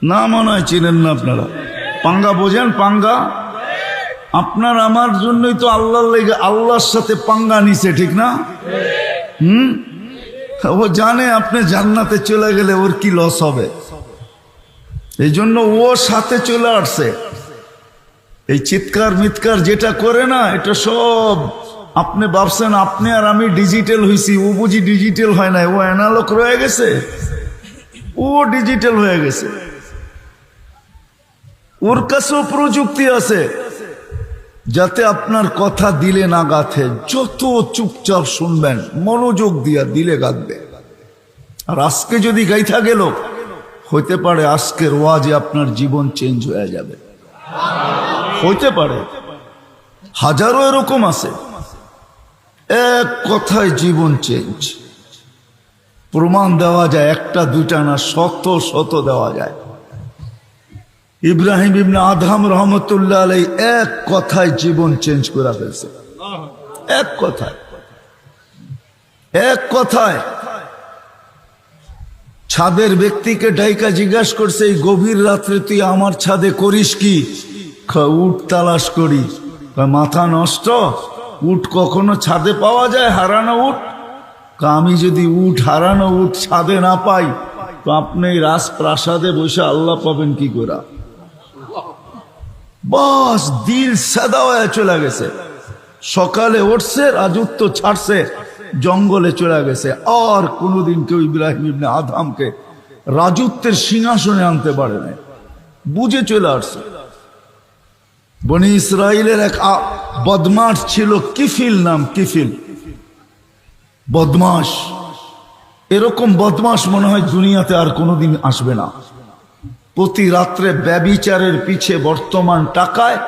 না মনে হয় চিনেন না আপনারা। পাঙ্গা বোঝেন? পাঙ্গা আপনার আমার জন্যই তো আল্লাহর লেগে আল্লাহর সাথে পাঙ্গা নিছে, ঠিক না? ও জানে আপনি জান্নাতে চলে গেলে ওর কি লস হবে, এই জন্য ও সাথে চলে আসছে। এই চিৎকার মিৎকার যেটা করে না, এটা সব আপনি ভাবছেন আপনি আর আমি ডিজিটাল হয়েছি, ও বুঝি ডিজিটাল হয় না, ও অ্যানালগ রয়ে গেছে, ও ডিজিটাল হয়ে গেছে। ওর কাছেও প্রযুক্তি আছে যাতে আপনার কথা দিলে না গাথে। যত চুপচাপ শুনবেন, মনোযোগ দিয়া দিলে গাঁথবে। আর আজকে যদি গাইথা গেল, হইতে পারে আজকের ওয়াজে আপনার জীবন চেঞ্জ হয়ে যাবে, হইতে পারে। হাজারো এরকম আছে, এক কথায় জীবন চেঞ্জ। প্রমাণ দেওয়া যায়, একটা দুইটা না, শত শত দেওয়া যায়। ইব্রাহিম ইবনে আদহাম রহমতুল্লাহ আলাই এক কথায় জীবন চেঞ্জ করে ফেলছে, এক কথায়, এক কথায়। ছাদের ব্যক্তিকে ডাইকা জিজ্ঞাসা করছে, এই গভীর রাত্রে তুই আমার ছাদে করিস কি? উট তালাশ করি। মাথা নষ্ট, উট কখনো ছাদে পাওয়া যায়? হারানো উট? আমি যদি উট, হারানো উট ছাদে না পাই, তো আপনি রাজপ্রাসাদে বসে আল্লাহ পাবেন কি করে? বাস দিল সাদা হয়ে চলে গেছে। সকালে উঠছে, রাজত্ব ছাড়ছে, জঙ্গলে চলে গেছে। আর কোনোদিন কেউ ইব্রাহিম ইবনে আদহামকে রাজত্বের সিংহাসনে আনতে পারে না, বুঝে চলে আসছে। বনি ইসরাইলের এক বদমাশ ছিল, কিফিল নাম, কিফিল, বদমাস। এরকম বদমাস মনে হয় দুনিয়াতে আর কোনোদিন আসবে না। প্রতি রাত্রে ব্যভিচারের পিছে বর্তমান টাকায়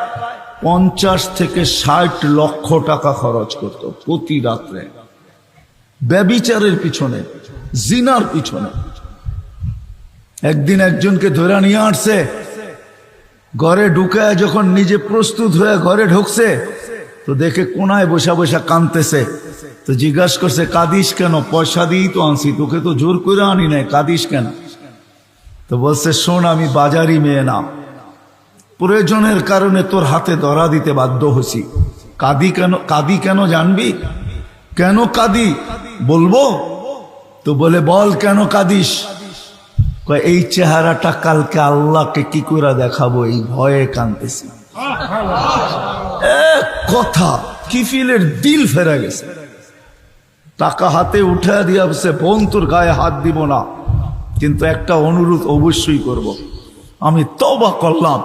50 থেকে 60 লক্ষ টাকা খরচ করত প্রতি রাত্রে, ব্যভিচারের পিছনে, জিনার পিছনে। একদিন একজনকে ধরে নিয়ে আসছে, ঘরে ঢুকায় যখন নিজে প্রস্তুত হয়ে ঘরে ঢুকছে, তো দেখে কোনায় বসা বসা কাঁদতেছে। তো জিজ্ঞাসা করছে, কাঁদিস কেন? পয়সা দিয়েই তো আনছি, তোকে তো জোর করে আনি নাই, কাঁদিস কেন? তো বলছে, শোন, আমি বাজারি মেয়ে না, প্রয়োজনের কারণে তোর হাতে ধরা দিতে বাধ্য হয়েছি। কাঁদি কেন? কাঁদি কেন জানবি? কেন কাঁদি বলবো? তো বলে, বল কেন কাঁদিস? এই চেহারাটা কালকে আল্লাহকে কি করে দেখাবো, এই ভয়ে কাঁদতেছি। এক কথা, কিফিলের দিল ফেরা গেছে। টাকা হাতে উঠে দিয়া বসে, বোন তোর গায়ে হাত দিব না, কিন্তু একটা অনুরোধ অবশ্যই করব। আমি তওবা করলাম,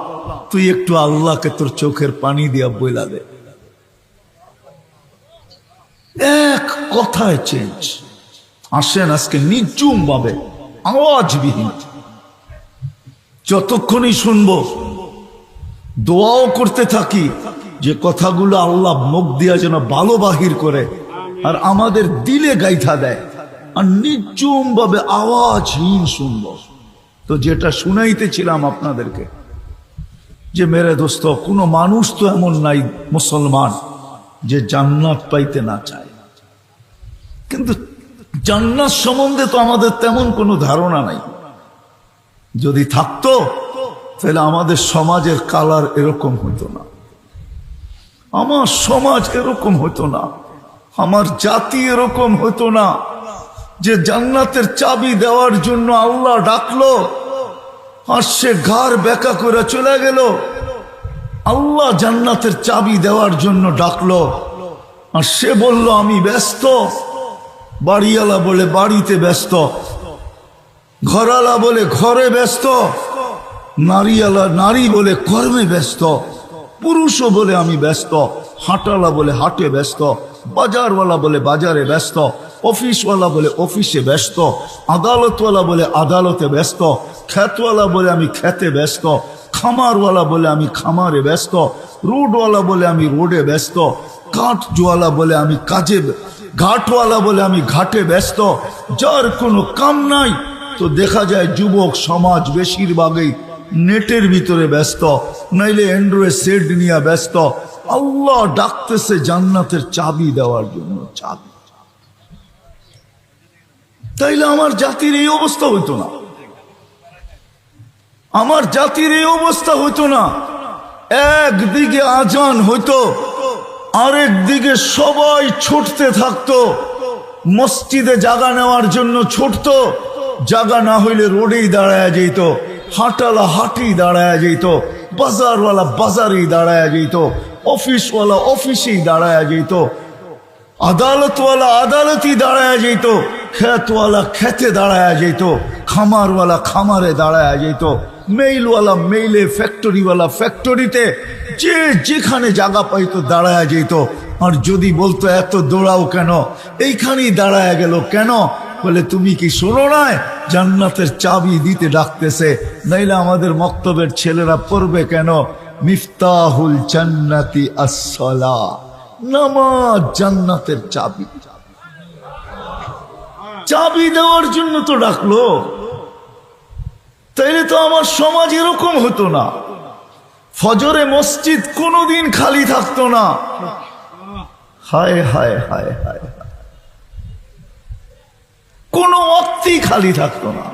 তুই একটু আল্লাহকে তোর চোখের পানি দিয়া বইলা দে। এক কথায় চেঞ্জ। আসেন আজকে নির্জুম ভাবে, আওয়াজবিহীন, যতক্ষণই শুনবো দোয়াও করতে থাকি যে কথাগুলো আল্লাহ মুখ দিয়া যেন ভালো বাহির করে আর আমাদের দিলে গাইথা দেয়। আর নির্জুম ভাবে আওয়াজহীন শুনবো। তো যেটা শুনাইতেছিলাম আপনাদেরকে, যে মেরে দোস্ত, কোনো মানুষ তো এমন নাই মুসলমান যে জান্নাত পাইতে না চায়, কিন্তু জান্নাত সম্বন্ধে তো আমাদের তেমন কোনো ধারণা নাই। যদি থাকতো তাহলে আমাদের সমাজের কালার এরকম হতো না, আমার সমাজ এরকম হতো না, আমার জাতি এরকম হতো না। যে জান্নাতের চাবি দেওয়ার জন্য আল্লাহ ডাকলো, আর সে ঘাড় বেঁকা করে চলে গেল। আল্লাহ জান্নাতের চাবি দেওয়ার জন্য ডাকলো, আর সে বলল আমি ব্যস্ত। বাড়িওয়ালা বলে বাড়িতে ব্যস্ত, ঘরওয়ালা বলে ঘরে ব্যস্ত, নারীওয়ালা নারী বলে কর্মে ব্যস্ত, পুরুষও বলে আমি ব্যস্ত, হাঁটালা বলে হাটে ব্যস্ত, বাজারওয়ালা বলে বাজারে ব্যস্ত, অফিসওয়ালা বলে অফিসে ব্যস্ত, আদালতওয়ালা বলে আদালতে ব্যস্ত, ক্ষেতওয়ালা বলে আমি খেতে ব্যস্ত, খামারওয়ালা বলে আমি খামারে ব্যস্ত, রোডওয়ালা বলে আমি রোডে ব্যস্ত, কাঠওয়ালা বলে আমি কাজে, ঘাটওয়ালা বলে আমি ঘাটে ব্যস্ত। যার কোনো কাম নাই, তো দেখা যায় যুবক সমাজ বেশিরভাগই নেটের ভিতরে ব্যস্ত, নাইলে অ্যান্ড্রয়েড সেট নিয়ে ব্যস্ত। আল্লাহ ডাকতেছে জান্নাতের চাবি দেওয়ার জন্য, চাবি। তাইলে আমার জাতির এই অবস্থা হইতো না। আমার জাতির এই অবস্থা হইতো না। একদিকে আজান হইতো, আরেক দিকে সবাই ছুটতে থাকতো, মসজিদে জাগা নেওয়ার জন্য ছুটতো, জাগা না হইলে রোডেই দাঁড়ায় যেত, হাঁটালা হাঁটি দাঁড়ায় যেত, বাজারওয়ালা বাজারেই দাঁড়ায় যেত, অফিসওয়ালা অফিসেই দাঁড়ায় যেত, আদালতওয়ালা আদালতই দাঁড়ায় যেত, খেতওয়ালা খেতে দাঁড়ায় যেত, খামারওয়ালা খামারে দাঁড়ায় যেত, মেইলওয়ালা মেইলে, ফ্যাক্টরিওয়ালা ফ্যাক্টরিতে, যে যেখানে জায়গা পাইতো দাঁড়ায় যেত। আর যদি বলতো এত দৌড়াও কেন, এইখানেই দাঁড়ায় গেল কেন, বলে তুমি কি শোনো না জান্নাতের চাবি দিতে ডাকতেছে, নাইলে আমাদের মক্তবের ছেলেরা পড়বে কেন, মিফতাহুল জান্নাতি আস-সালাহ, নামাজ জান্নাতের চাবি। চাবি দেওয়ার জন্য তো ডাকলো, তাইলে তো আমার সমাজ এরকম হতো না। ফজরে মসজিদ কোনোদিন খালি থাকতো না। হায় হায় হায় হায়, কোনো ওয়াক্তই খালি থাকতো না।